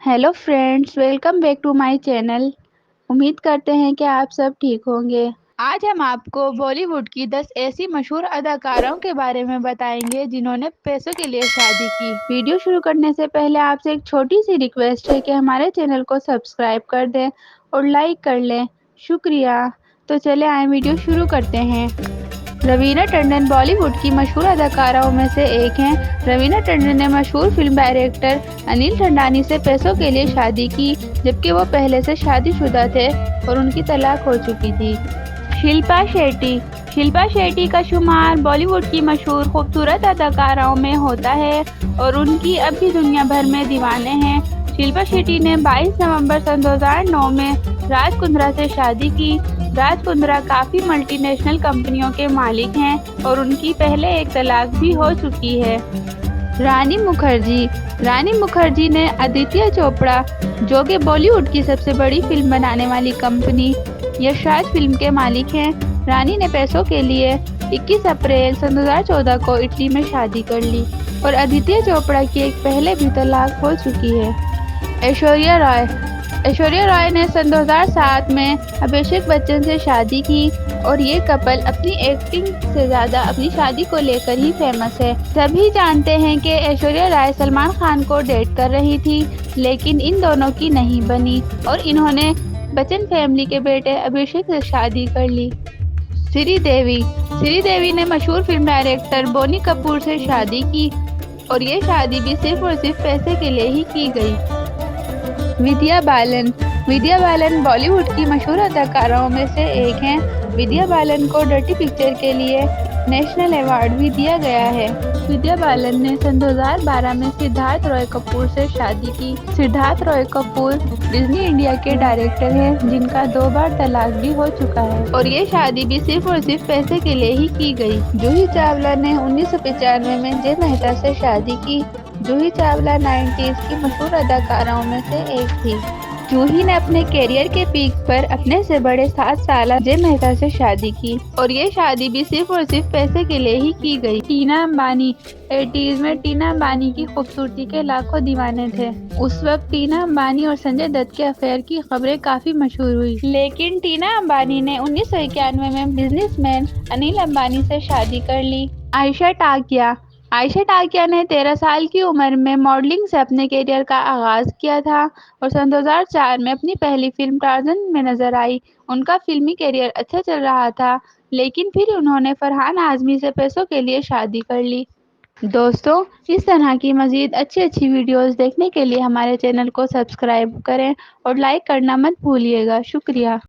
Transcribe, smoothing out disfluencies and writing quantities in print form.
Hello friends, welcome back to my channel. उम्मीद करते हैं कि आप सब ठीक होंगे। आज हम आपको बॉलीवुड की 10 ऐसी मशहूर अदाकाराओं के बारे में बताएंगे जिन्होंने पैसों के लिए शादी की। वीडियो शुरू करने से पहले आपसे एक छोटी सी रिक्वेस्ट है कि हमारे चैनल को सब्सक्राइब कर दें और लाइक कर लें। शुक्रिया। तो चले आए वीडियो शुरू करते हैं। रवीना टंडन बॉलीवुड की मशहूर अदाकाराओं में से एक हैं। रवीना टंडन ने मशहूर फिल्म डायरेक्टर अनिल ठंडानी से पैसों के लिए शादी की, जबकि वो पहले से शादीशुदा थे और उनकी तलाक हो चुकी थी। शिल्पा शेट्टी। शिल्पा शेट्टी का शुमार बॉलीवुड की मशहूर खूबसूरत अदाकाराओं में होता है और उनकी अब भी दुनिया भर में दीवाने हैं। शिल्पा शेट्टी ने 22 नवंबर सन 2009 में राज कुंद्रा से शादी की। राज कुंद्रा काफ़ी मल्टीनेशनल कंपनियों के मालिक हैं और उनकी पहले एक तलाक भी हो चुकी है। रानी मुखर्जी। रानी मुखर्जी ने आदित्य चोपड़ा, जो कि बॉलीवुड की सबसे बड़ी फिल्म बनाने वाली कंपनी यशराज फिल्म के मालिक हैं, रानी ने पैसों के लिए 21 अप्रैल सन 2014 को इटली में शादी कर ली और आदित्य चोपड़ा की एक पहले भी तलाक हो चुकी है। ऐश्वर्या राय। ऐश्वर्या राय ने सन 2007 में अभिषेक बच्चन से शादी की और ये कपल अपनी एक्टिंग से ज़्यादा अपनी शादी को लेकर ही फेमस है। सभी जानते हैं कि ऐश्वर्या राय सलमान खान को डेट कर रही थी, लेकिन इन दोनों की नहीं बनी और इन्होंने बच्चन फैमिली के बेटे अभिषेक से शादी कर ली। श्रीदेवी। श्रीदेवी ने मशहूर फिल्म डायरेक्टर बोनी कपूर से शादी की और ये शादी भी सिर्फ और सिर्फ पैसे के लिए ही की गई। विद्या बालन। विद्या बालन बॉलीवुड की मशहूर अदाकाराओं में से एक हैं। विद्या बालन को डर्टी पिक्चर के लिए नेशनल अवार्ड भी दिया गया है। विद्या बालन ने सन 2012 में सिद्धार्थ रॉय कपूर से शादी की। सिद्धार्थ रॉय कपूर डिज्नी इंडिया के डायरेक्टर हैं, जिनका 2 बार तलाक भी हो चुका है और ये शादी भी सिर्फ और सिर्फ पैसे के लिए ही की गई। जूही चावला ने 1995 में जय मेहता से शादी की। जूही चावला 90s की मशहूर अदाकाराओं में से एक थी। जूही ने अपने कैरियर के पीक पर अपने से बड़े 7 साल जय मेहता से शादी की और ये शादी भी सिर्फ और सिर्फ पैसे के लिए ही की गई। टीना अंबानी। 80s में टीना अंबानी की खूबसूरती के लाखों दीवाने थे। उस वक्त टीना अंबानी और संजय दत्त के अफेयर की खबरें काफी मशहूर हुई, लेकिन टीना अंबानी ने 1991 में बिजनेसमैन अनिल अंबानी से शादी कर ली। आयशा टाकिया। आयशा टाकिया ने 13 साल की उम्र में मॉडलिंग से अपने करियर का आगाज किया था और सन 2004 में अपनी पहली फिल्म टार्ज़न में नजर आई। उनका फिल्मी करियर अच्छा चल रहा था, लेकिन फिर उन्होंने फरहान आज़मी से पैसों के लिए शादी कर ली। दोस्तों, इस तरह की मज़ीद अच्छी वीडियोस देखने के लिए हमारे चैनल को सब्सक्राइब करें और लाइक करना मत भूलिएगा। शुक्रिया।